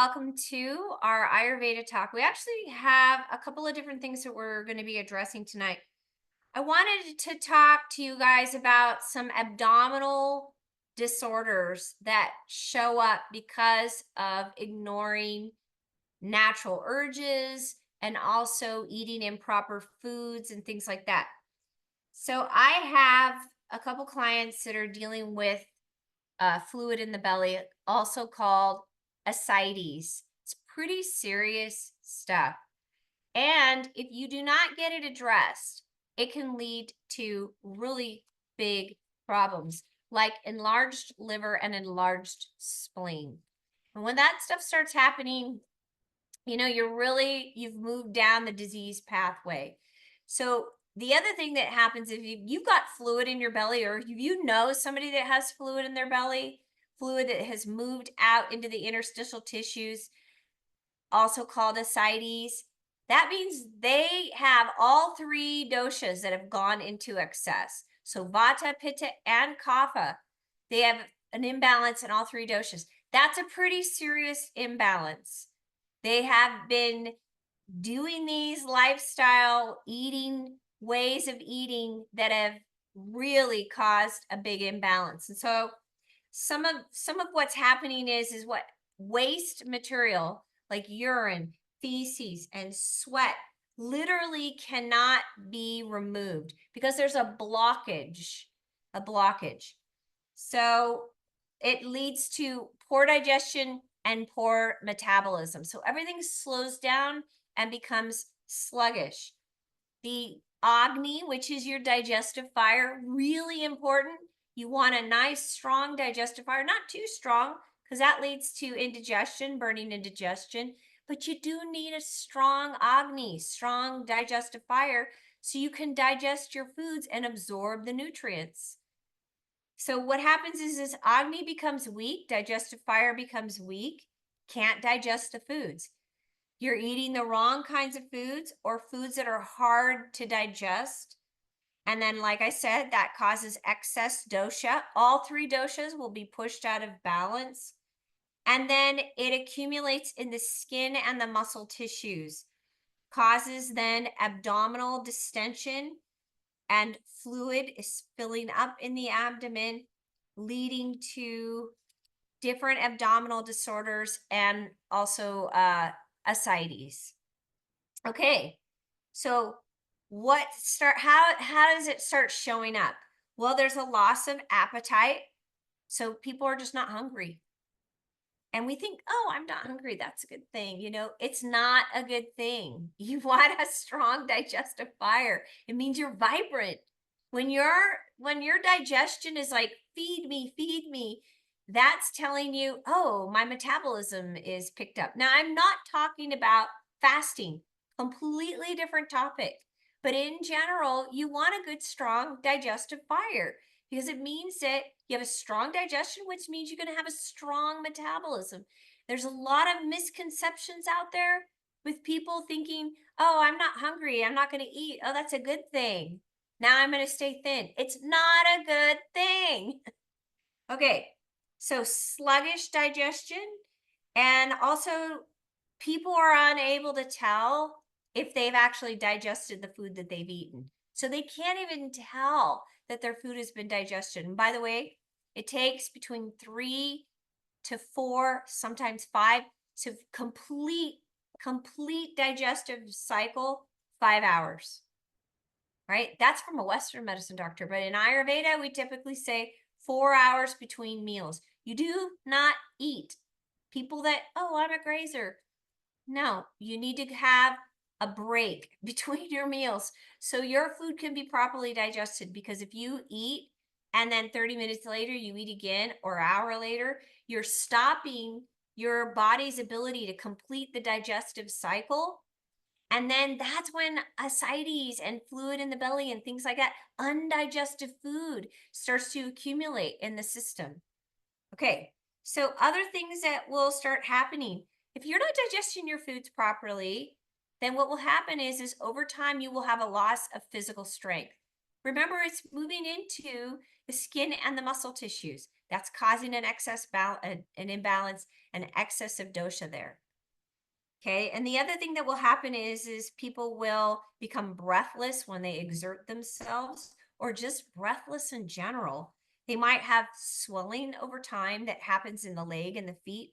welcome to our Ayurveda talk. We actually have a couple of different things that we're going to be addressing tonight. I wanted to talk to you guys about some abdominal disorders that show up because of ignoring natural urges and also eating improper foods and things like that. So, I have a couple clients that are dealing with fluid in the belly, also called ascites. It's pretty serious stuff. And if you do not get it addressed, it can lead to really big problems like enlarged liver and enlarged spleen. And when that stuff starts happening, you've moved down the disease pathway. So the other thing that happens if you've got fluid in your belly, or if you know somebody that has fluid in their belly, fluid that has moved out into the interstitial tissues, also called ascites, that means they have all three doshas that have gone into excess. So vata, pitta, and kapha, they have an imbalance in all three doshas. That's a pretty serious imbalance. They have been doing these lifestyle eating ways of eating that have really caused a big imbalance. And so some of what's happening is what waste material like urine, feces, and sweat literally cannot be removed because there's a blockage. So it leads to poor digestion and poor metabolism. So everything slows down and becomes sluggish. The Agni, which is your digestive fire, really important. You want a nice, strong digestive fire, not too strong, because that leads to indigestion, burning indigestion. But you do need a strong Agni, strong digestive fire, so you can digest your foods and absorb the nutrients. So what happens is Agni becomes weak, digestive fire becomes weak, can't digest the foods. You're eating the wrong kinds of foods or foods that are hard to digest. And then, like I said, that causes excess dosha. All three doshas will be pushed out of balance. And then it accumulates in the skin and the muscle tissues, causes then abdominal distension, and fluid is filling up in the abdomen, leading to different abdominal disorders and also ascites. Okay, so how does it start showing up? Well, there's a loss of appetite. So people are just not hungry. And we think, oh, I'm not hungry. That's a good thing. It's not a good thing. You want a strong digestive fire. It means you're vibrant. When your digestion is like, feed me, that's telling you, oh, my metabolism is picked up. Now, I'm not talking about fasting, completely different topic. But in general, you want a good, strong digestive fire because it means that you have a strong digestion, which means you're going to have a strong metabolism. There's a lot of misconceptions out there with people thinking, oh, I'm not hungry, I'm not going to eat. Oh, that's a good thing. Now I'm going to stay thin. It's not a good thing. Okay, so sluggish digestion, and also people are unable to tell if they've actually digested the food that they've eaten. So they can't even tell that their food has been digested. And by the way, it takes between 3 to 4, sometimes 5, to complete digestive cycle, 5 hours. Right? That's from a Western medicine doctor. But in Ayurveda, we typically say 4 hours between meals. You do not eat. People that, oh, I'm a grazer. No, you need to have a break between your meals so your food can be properly digested. Because if you eat and then 30 minutes later you eat again, or an hour later, you're stopping your body's ability to complete the digestive cycle. And then that's when ascites and fluid in the belly and things like that, undigested food, starts to accumulate in the system. Okay, so other things that will start happening. If you're not digesting your foods properly, then what will happen is over time you will have a loss of physical strength. Remember, it's moving into the skin and the muscle tissues. That's causing an an imbalance, an excess of dosha there. Okay. And the other thing that will happen is people will become breathless when they exert themselves, or just breathless in general. They might have swelling over time that happens in the leg and the feet,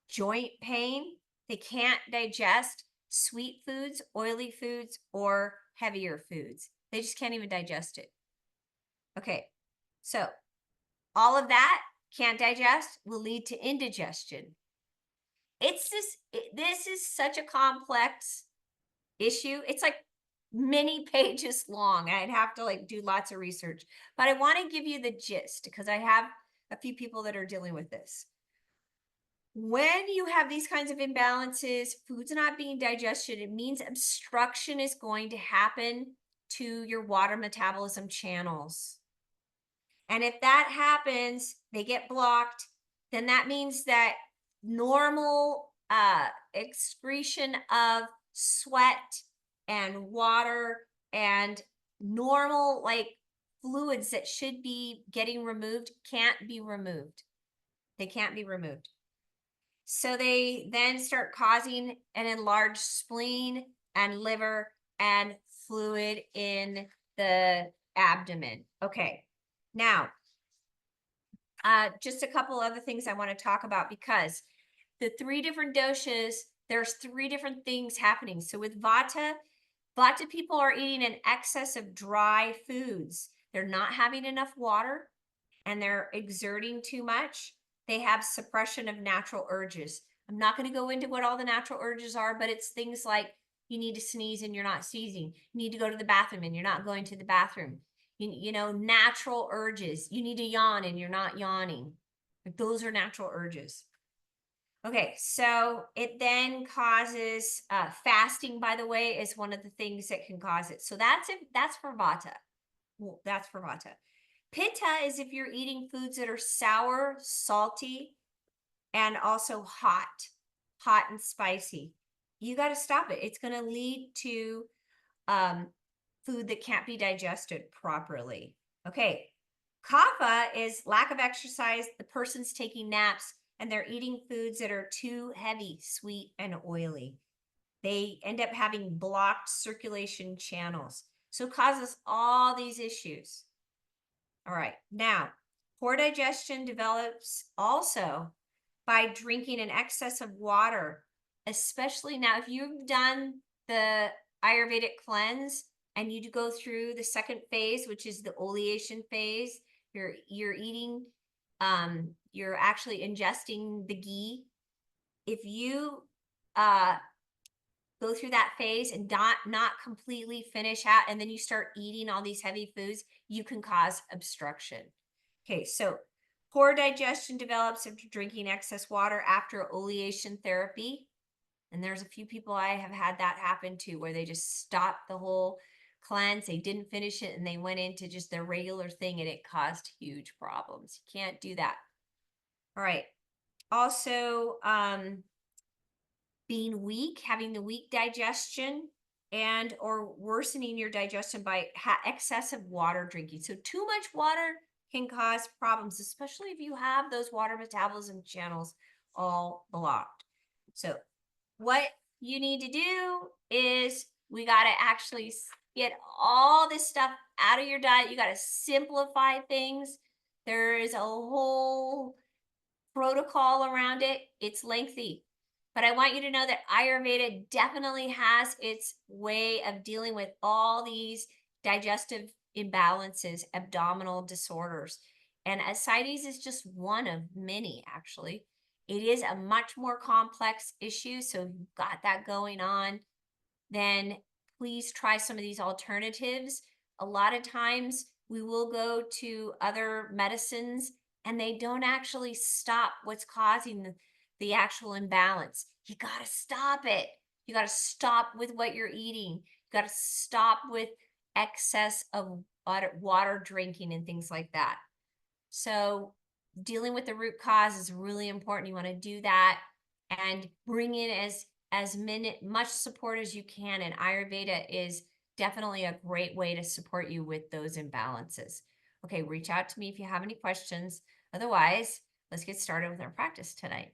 joint pain. They can't digest sweet foods, oily foods, or heavier foods. They just can't even digest it. Okay. So all of that can't digest will lead to indigestion. This is such a complex issue. It's like many pages long. I'd have to like do lots of research, but I want to give you the gist because I have a few people that are dealing with this. When you have these kinds of imbalances, food's not being digested, it means obstruction is going to happen to your water metabolism channels. And if that happens, they get blocked, then that means that normal excretion of sweat and water and normal like fluids that should be getting removed can't be removed. They can't be removed. So they then start causing an enlarged spleen and liver and fluid in the abdomen. Okay. Now, just a couple other things I want to talk about, because the 3 different doshas, there's 3 different things happening. So with Vata people are eating an excess of dry foods. They're not having enough water and they're exerting too much. They have suppression of natural urges. I'm not going to go into what all the natural urges are, but it's things like you need to sneeze and you're not sneezing. You need to go to the bathroom and you're not going to the bathroom. You know, natural urges. You need to yawn and you're not yawning. Those are natural urges. Okay, so it then causes fasting, by the way, is one of the things that can cause it. So that's it. That's for Vata. Well, that's for Vata. Pitta is if you're eating foods that are sour, salty, and also hot and spicy. You got to stop it. It's going to lead to food that can't be digested properly. Okay. Kapha is lack of exercise. The person's taking naps and they're eating foods that are too heavy, sweet, and oily. They end up having blocked circulation channels. So it causes all these issues. All right. Now, poor digestion develops also by drinking an excess of water, especially now if you've done the Ayurvedic cleanse and you go through the second phase, which is the oleation phase. You're eating, you're actually ingesting the ghee. If you go through that phase and not completely finish out, and then you start eating all these heavy foods, you can cause obstruction. Okay, so poor digestion develops after drinking excess water after oleation therapy. And there's a few people I have had that happen to, where they just stopped the whole cleanse, they didn't finish it, and they went into just their regular thing, and it caused huge problems. You can't do that. All right. Also, being weak, having the weak digestion, and or worsening your digestion by excessive water drinking. So too much water can cause problems, especially if you have those water metabolism channels all blocked. So what you need to do is we got to actually get all this stuff out of your diet. You got to simplify things. There is a whole protocol around it. It's lengthy, but I want you to know that Ayurveda definitely has its way of dealing with all these digestive imbalances, abdominal disorders. And ascites is just one of many, actually. It is a much more complex issue. So if you've got that going on, then please try some of these alternatives. A lot of times we will go to other medicines and they don't actually stop what's causing the actual imbalance. You got to stop it. You got to stop with what you're eating. You got to stop with excess of water drinking and things like that. So dealing with the root cause is really important. You want to do that and bring in as much support as you can. And Ayurveda is definitely a great way to support you with those imbalances. Okay, reach out to me if you have any questions. Otherwise, let's get started with our practice tonight.